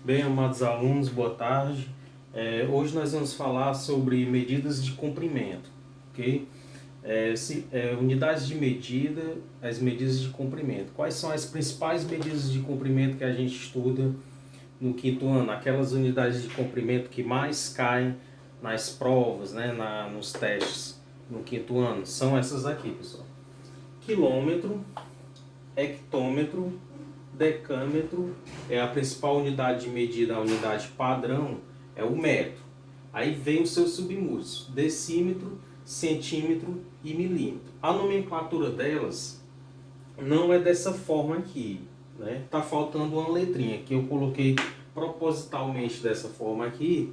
Bem, amados alunos, boa tarde. Hoje nós vamos falar sobre medidas de comprimento, ok? Unidades de medida, as medidas de comprimento. Quais são as principais medidas de comprimento que a gente estuda no quinto ano? Aquelas unidades de comprimento que mais caem nas provas, né, nos testes no quinto ano. São essas aqui, pessoal. Quilômetro, hectômetro, decâmetro é a principal unidade de medida, a unidade padrão é o metro. Aí vem os seus subunidades, decímetro, centímetro e milímetro. A nomenclatura delas não é dessa forma aqui, né? Tá faltando uma letrinha que eu coloquei propositalmente dessa forma aqui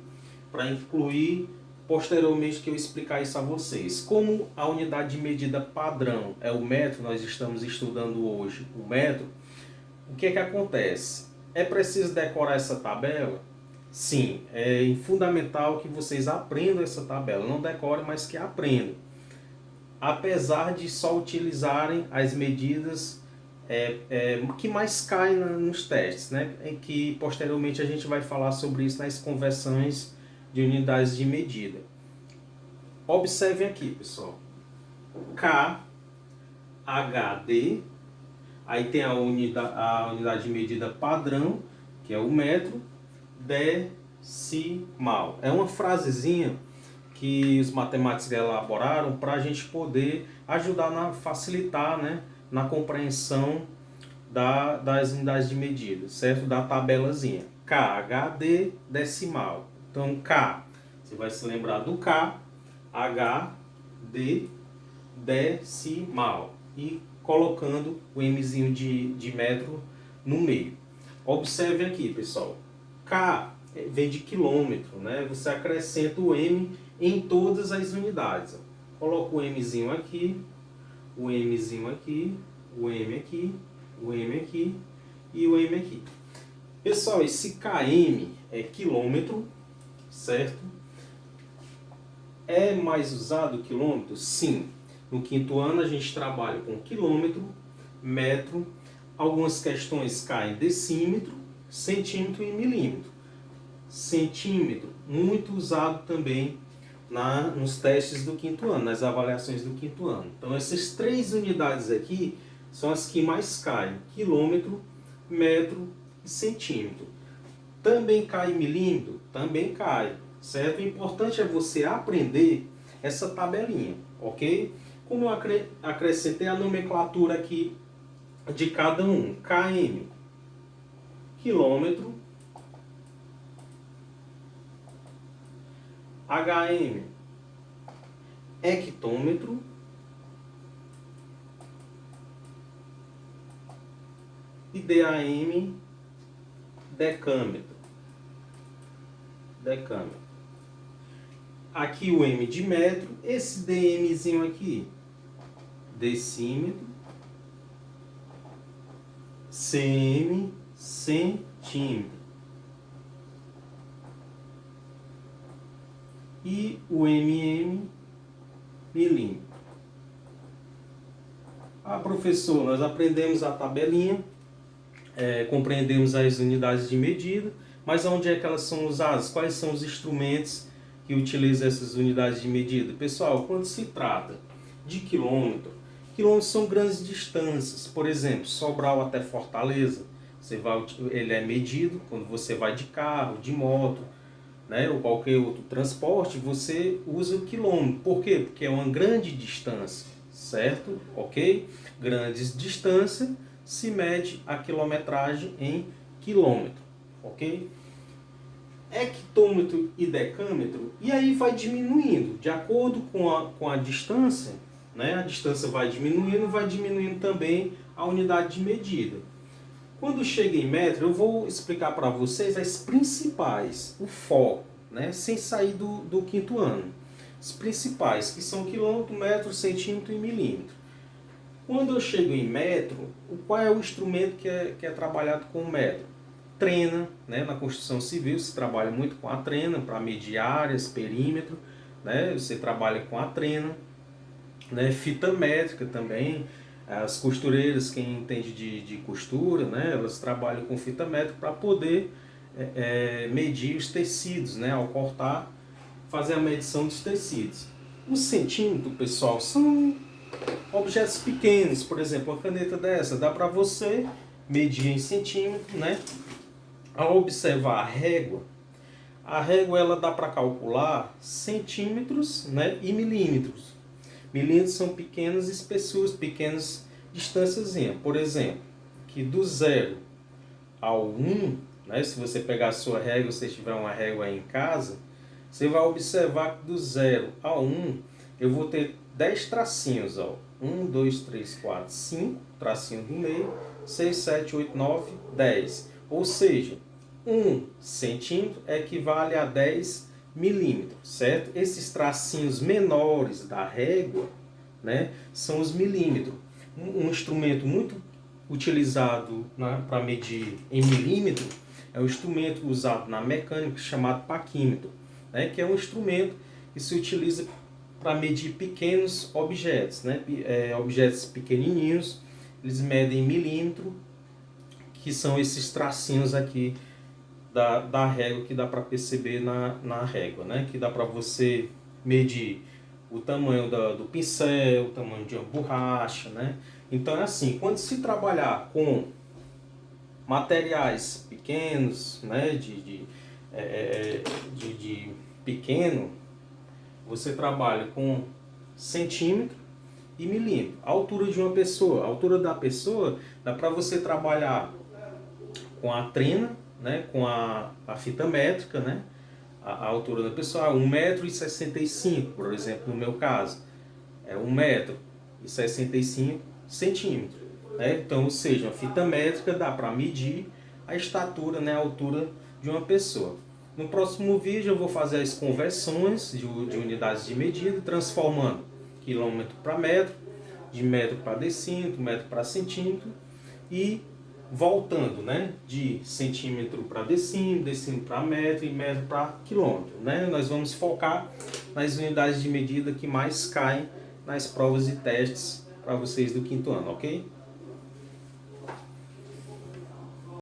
para incluir posteriormente que eu explicar isso a vocês. Como a unidade de medida padrão é o metro, nós estamos estudando hoje o metro. O que acontece? É preciso decorar essa tabela? Sim, é fundamental que vocês aprendam essa tabela. Não decorem, mas que aprendam. Apesar de só utilizarem as medidas que mais caem nos testes, né? Em que posteriormente a gente vai falar sobre isso nas conversões de unidades de medida. Observem aqui, pessoal. KHD. Aí tem a unidade de medida padrão, que é o metro, decimal. É uma frasezinha que os matemáticos elaboraram para a gente poder ajudar facilitar, né, na compreensão das unidades de medida, certo? Da tabelazinha. KHD decimal. Então, K, você vai se lembrar do K, HD decimal. E colocando o Mzinho de metro no meio. Observe aqui, pessoal. K vem de quilômetro, né? Você acrescenta o M em todas as unidades. Coloca o Mzinho aqui, o Mzinho aqui, o M aqui, o M aqui e o M aqui. Pessoal, esse km é quilômetro, certo? É mais usado o quilômetro? Sim. No quinto ano a gente trabalha com quilômetro, metro, algumas questões caem decímetro, centímetro e milímetro. Centímetro, muito usado também nos testes do quinto ano, nas avaliações do quinto ano. Então essas três unidades aqui são as que mais caem, quilômetro, metro e centímetro. Também cai milímetro? Também cai, certo? O importante é você aprender essa tabelinha, ok? Como eu acrescentei a nomenclatura aqui de cada um. km, quilômetro. HM, hectômetro. E DAM, decâmetro. Decâmetro. Aqui o M de metro. Esse DMzinho aqui, decímetro, cm, centímetro. E o milímetro. Professor, nós aprendemos a tabelinha, compreendemos as unidades de medida, mas onde é que elas são usadas? Quais são os instrumentos que utilizam essas unidades de medida? Pessoal, quando se trata de quilômetro, quilômetros são grandes distâncias. Por exemplo, Sobral até Fortaleza, ele é medido quando você vai de carro, de moto, né, ou qualquer outro transporte, você usa o quilômetro. Por quê? Porque é uma grande distância, certo? Ok? Grandes distâncias se mede a quilometragem em quilômetro, ok? Hectômetro e decâmetro, e aí vai diminuindo, de acordo com a distância, né? A distância vai diminuindo também a unidade de medida. Quando chega em metro, eu vou explicar para vocês as principais, o foco, né? Sem sair do quinto ano. As principais, que são quilômetro, metro, centímetro e milímetro. Quando eu chego em metro, qual é o instrumento que é trabalhado com metro? Trena, né? Na construção civil se trabalha muito com a trena para medir áreas, perímetro, né? Você trabalha com a trena, né? Fita métrica também. As costureiras, quem entende de costura, né, elas trabalham com fita métrica para poder medir os tecidos, né, ao cortar, fazer a medição dos tecidos. O centímetro, pessoal, são objetos pequenos. Por exemplo, uma caneta dessa dá para você medir em centímetro, né? Ao observar a régua ela dá para calcular centímetros, né, e milímetros. Milímetros são pequenas espessuras, pequenas distâncias. Por exemplo, que do 0 ao 1, né, se você pegar a sua régua, se tiver uma régua aí em casa, você vai observar que do 0 ao 1 eu vou ter 10 tracinhos. Ó. 1, 2, 3, 4, 5, tracinho do meio, 6, 7, 8, 9, 10. Ou seja, 1 centímetro equivale a 10 milímetros, certo? Esses tracinhos menores da régua, né, são os milímetros. Um instrumento muito utilizado para medir em milímetro é o instrumento usado na mecânica chamado paquímetro, né, que é um instrumento que se utiliza para medir pequenos objetos, né, objetos pequenininhos. Eles medem em milímetro, que são esses tracinhos aqui da régua que dá para perceber na régua, né? Que dá para você medir o tamanho do pincel, o tamanho de uma borracha, né? Então é assim, quando se trabalhar com materiais pequenos, né? De pequeno, você trabalha com centímetro e milímetro. A altura de uma pessoa, a altura da pessoa, dá para você trabalhar com a trena, né, com a fita métrica, né, a altura da pessoa, 1,65 m, por exemplo, no meu caso, é 1,65 m. Né? Então, ou seja, a fita métrica dá para medir a estatura, né, a altura de uma pessoa. No próximo vídeo eu vou fazer as conversões de unidades de medida, transformando quilômetro para metro, de metro para decímetro, metro para centímetro, e voltando, né, de centímetro para decímetro, decímetro para metro e metro para quilômetro, né? Nós vamos focar nas unidades de medida que mais caem nas provas e testes para vocês do quinto ano, ok?